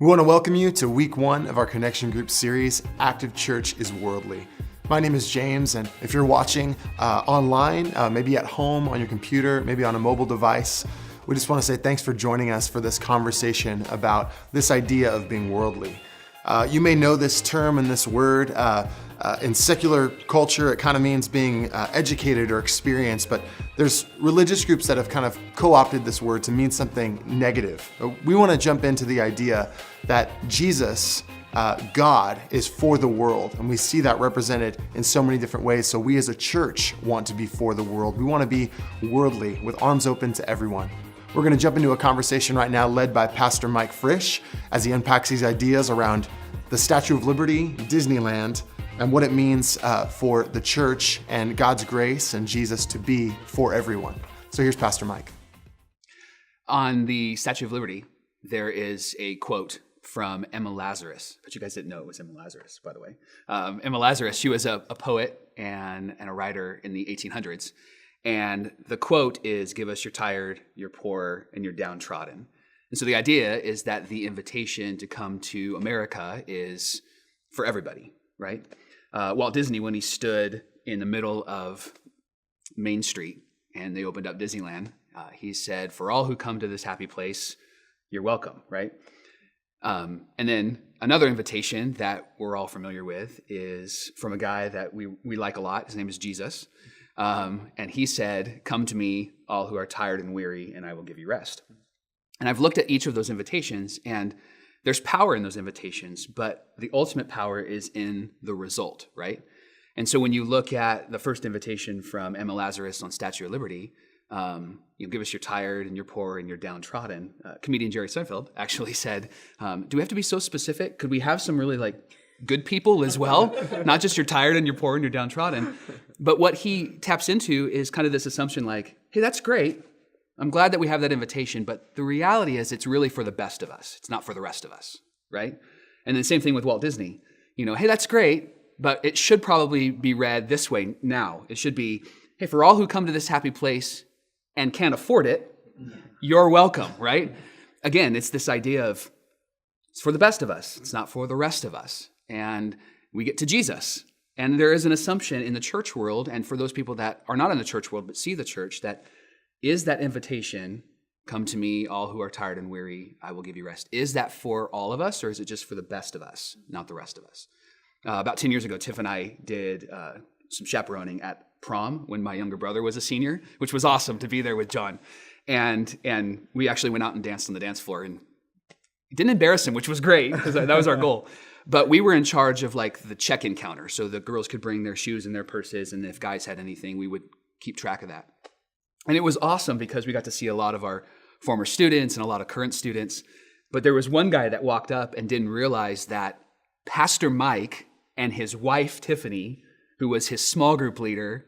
We want to welcome you to week 1 of our Connection Group series, Active Church is Worldly. My name is James, and if you're watching online, maybe at home, on your computer, maybe on a mobile device, we just want to say thanks for joining us for this conversation about this idea of being worldly. You may know this term and this word. In secular culture, it kind of means being educated or experienced, but there's religious groups that have kind of co-opted this word to mean something negative. We want to jump into the idea that Jesus, God, is for the world, and we see that represented in so many different ways. So we as a church want to be for the world. We want to be worldly with arms open to everyone. We're going to jump into a conversation right now led by Pastor Mike Frisch as he unpacks these ideas around the Statue of Liberty, Disneyland, and what it means for the church and God's grace and Jesus to be for everyone. So here's Pastor Mike. On the Statue of Liberty, there is a quote from Emma Lazarus. But you guys didn't know it was Emma Lazarus, by the way. Emma Lazarus, she was a poet and a writer in the 1800s. And the quote is, "Give us your tired, your poor, and your downtrodden." And so the idea is that the invitation to come to America is for everybody, right? Walt Disney, when he stood in the middle of Main Street and they opened up Disneyland, he said, "For all who come to this happy place, you're welcome," right? And then another invitation that we're all familiar with is from a guy that we like a lot. His name is Jesus. And he said, "Come to me, all who are tired and weary, and I will give you rest." And I've looked at each of those invitations, and there's power in those invitations, but the ultimate power is in the result, right? And so when you look at the first invitation from Emma Lazarus on Statue of Liberty, give us your tired and your poor and your downtrodden. Comedian Jerry Seinfeld actually said, do we have to be so specific? Could we have some really good people as well? Not just your tired and your poor and your downtrodden. But what he taps into is kind of this assumption hey, that's great. I'm glad that we have that invitation, but the reality is it's really for the best of us. It's not for the rest of us, right? And then same thing with Walt Disney. Hey, that's great, but it should probably be read this way now. It should be, hey, for all who come to this happy place and can't afford it, you're welcome, right? Again, it's this idea of it's for the best of us. It's not for the rest of us. And we get to Jesus. And there is an assumption in the church world, and for those people that are not in the church world but see the church, that is that invitation, "Come to me, all who are tired and weary, I will give you rest." Is that for all of us, or is it just for the best of us, not the rest of us? About 10 years ago, Tiff and I did some chaperoning at prom when my younger brother was a senior, which was awesome to be there with John. And we actually went out and danced on the dance floor, and didn't embarrass him, which was great, because that was our goal. But we were in charge of the check-in counter, so the girls could bring their shoes and their purses, and if guys had anything, we would keep track of that. And it was awesome because we got to see a lot of our former students and a lot of current students. But there was one guy that walked up and didn't realize that Pastor Mike and his wife, Tiffany, who was his small group leader,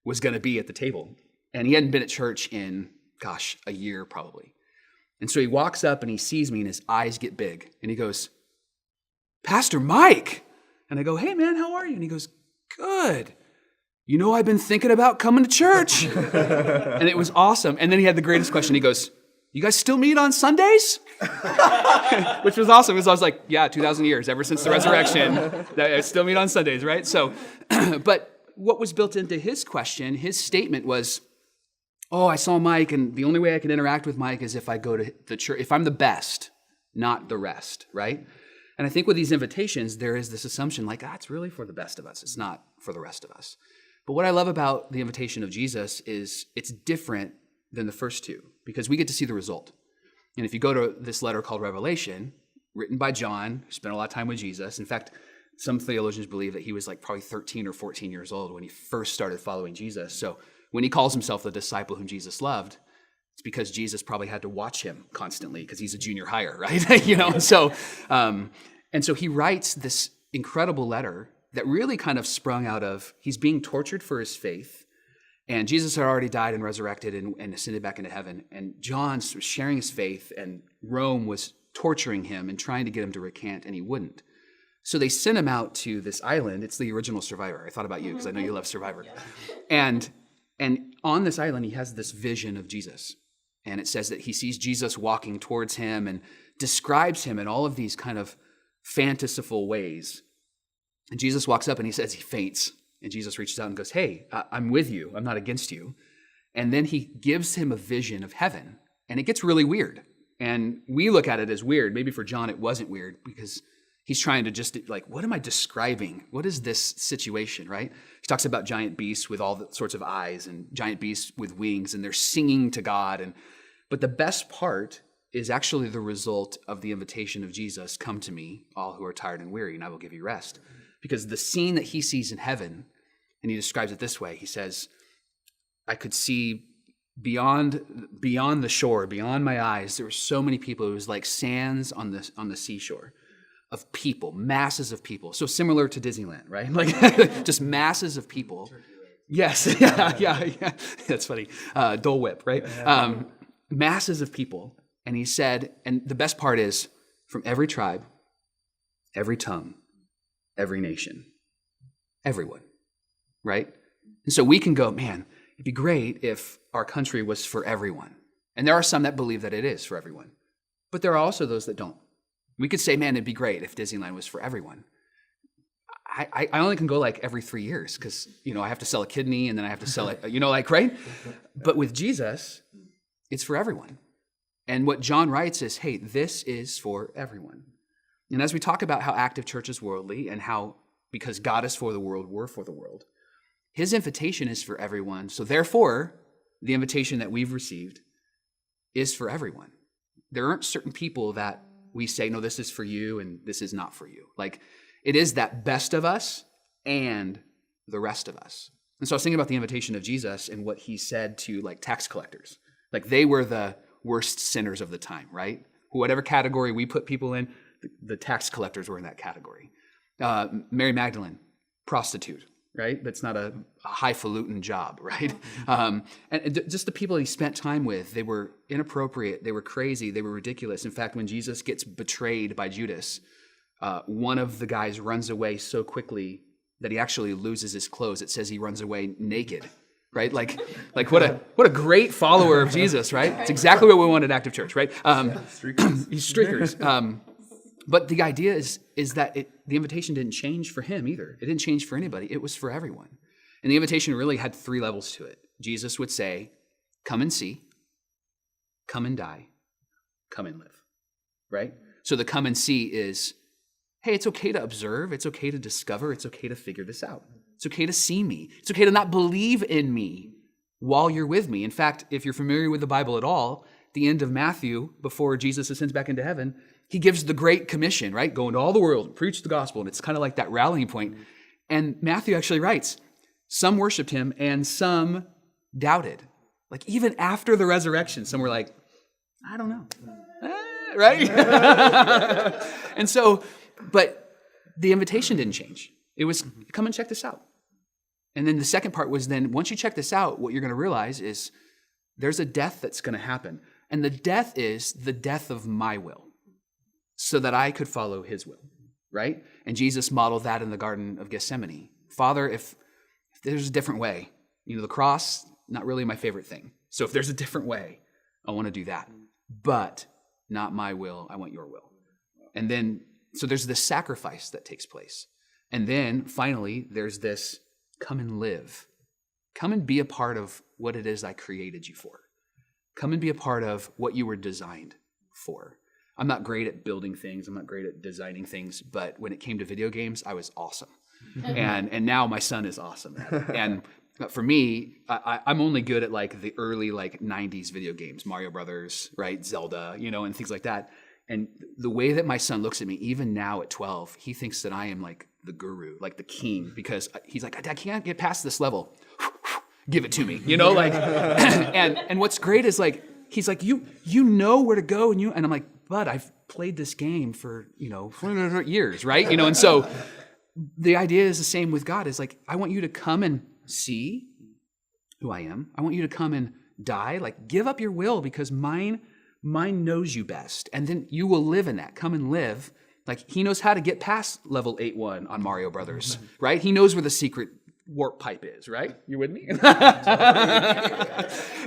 was going to be at the table. And he hadn't been at church in, a year probably. And so he walks up and he sees me and his eyes get big. And he goes, "Pastor Mike!" And I go, "Hey man, how are you?" And he goes, "Good. I've been thinking about coming to church." And it was awesome. And then he had the greatest question. He goes, "You guys still meet on Sundays?" Which was awesome because I was like, yeah, 2,000 years, ever since the resurrection, I still meet on Sundays, right? So, but what was built into his question, his statement was, "Oh, I saw Mike, and the only way I can interact with Mike is if I go to the church, if I'm the best, not the rest," right? And I think with these invitations, there is this assumption it's really for the best of us. It's not for the rest of us. But what I love about the invitation of Jesus is it's different than the first two because we get to see the result. And if you go to this letter called Revelation, written by John, who spent a lot of time with Jesus. In fact, some theologians believe that he was probably 13 or 14 years old when he first started following Jesus. So when he calls himself the disciple whom Jesus loved, it's because Jesus probably had to watch him constantly because he's a junior hire, right? And so he writes this incredible letter that really kind of sprung out of, he's being tortured for his faith, and Jesus had already died and resurrected and ascended back into heaven, and John was sharing his faith, and Rome was torturing him and trying to get him to recant, and he wouldn't. So they sent him out to this island. It's the original Survivor. I thought about you because I know you love Survivor. And on this island, he has this vision of Jesus. And it says that he sees Jesus walking towards him, and describes him in all of these kind of fanciful ways. And Jesus walks up and he says he faints. And Jesus reaches out and goes, hey, I'm with you. I'm not against you. And then he gives him a vision of heaven. And it gets really weird. And we look at it as weird. Maybe for John it wasn't weird because he's trying to just like, what am I describing? What is this situation, right? He talks about giant beasts with all the sorts of eyes and giant beasts with wings, and they're singing to God. But the best part is actually the result of the invitation of Jesus, come to me, all who are tired and weary, and I will give you rest. Because the scene that he sees in heaven, and he describes it this way, he says, I could see beyond the shore, beyond my eyes, there were so many people. It was like sands on the seashore of people, masses of people. So similar to Disneyland, right? Like just masses of people. Yes, yeah. That's funny. Dole Whip, right? Masses of people. And he said, and the best part is, from every tribe, every tongue, every nation, everyone, right? And so we can go, man, it'd be great if our country was for everyone. And there are some that believe that it is for everyone. But there are also those that don't. We could say, man, it'd be great if Disneyland was for everyone. I only can go like every 3 years because, I have to sell a kidney and then I have to sell it, right? But with Jesus, it's for everyone. And what John writes is, hey, this is for everyone. And as we talk about how active church is worldly and how, because God is for the world, we're for the world, his invitation is for everyone. So therefore, the invitation that we've received is for everyone. There aren't certain people that we say, no, this is for you and this is not for you. Like, it is that best of us and the rest of us. And so I was thinking about the invitation of Jesus and what he said to like tax collectors. Like they were the worst sinners of the time, right? Whatever category we put people in, the tax collectors were in that category. Mary Magdalene, prostitute, right? That's not a highfalutin job, right? And just the people he spent time with, they were inappropriate, they were crazy, they were ridiculous. In fact, when Jesus gets betrayed by Judas, one of the guys runs away so quickly that he actually loses his clothes. It says he runs away naked, right? Like what a great follower of Jesus, right? It's exactly what we want at Active Church, right? He's streakers. But the idea is that the invitation didn't change for him either. It didn't change for anybody. It was for everyone. And the invitation really had 3 levels to it. Jesus would say, come and see, come and die, come and live, right? So the come and see is, hey, it's okay to observe. It's okay to discover. It's okay to figure this out. It's okay to see me. It's okay to not believe in me while you're with me. In fact, if you're familiar with the Bible at all, the end of Matthew, before Jesus ascends back into heaven, he gives the Great Commission, right? Go into all the world and preach the gospel. And it's kind of like that rallying point. And Matthew actually writes, some worshiped him and some doubted. Like even after the resurrection, some were like, I don't know. Right? And so, but the invitation didn't change. It was, come and check this out. And then the second part was then, once you check this out, what you're going to realize is there's a death that's going to happen. And the death is the death of my will, so that I could follow his will, right? And Jesus modeled that in the Garden of Gethsemane. Father, if there's a different way, the cross, not really my favorite thing. So if there's a different way, I want to do that. But not my will, I want your will. And then, so there's this sacrifice that takes place. And then finally, there's this come and live. Come and be a part of what it is I created you for. Come and be a part of what you were designed for. I'm not great at building things. I'm not great at designing things. But when it came to video games, I was awesome. And now my son is awesome at it. And for me, I'm only good at like the early like 90s video games, Mario Brothers, right, Zelda, and things like that. And the way that my son looks at me, even now at 12, he thinks that I am like the guru, like the king, because he's like, I can't get past this level. Give it to me, like. And what's great is like he's like, you know where to go, and I'm like, but I've played this game for 400 years, right? And so the idea is the same with God. Is like, I want you to come and see who I am. I want you to come and die. Like, give up your will because mine knows you best. And then you will live in that. Come and live. Like, he knows how to get past level 8-1 on Mario Brothers, right? He knows where the secret warp pipe is, right? You with me?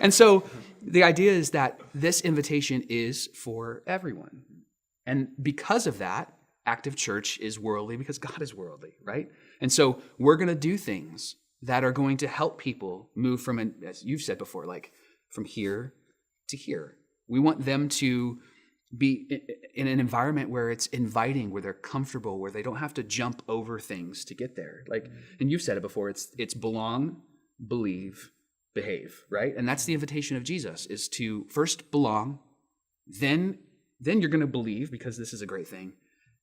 And so the idea is that this invitation is for everyone. And because of that, active church is worldly because God is worldly, right? And so we're going to do things that are going to help people move from, as you've said before, like from here to here. We want them to be in an environment where it's inviting, where they're comfortable, where they don't have to jump over things to get there. Like, and you've said it before, it's belong, believe, behave, right? And that's the invitation of Jesus, is to first belong, then you're going to believe because this is a great thing,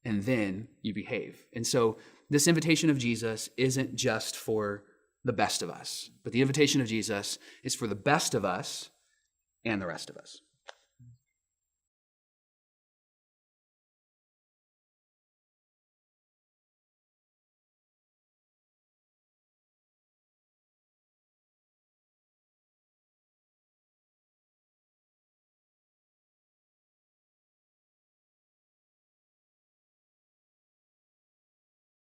and then you behave. And so this invitation of Jesus isn't just for the best of us, but the invitation of Jesus is for the best of us and the rest of us.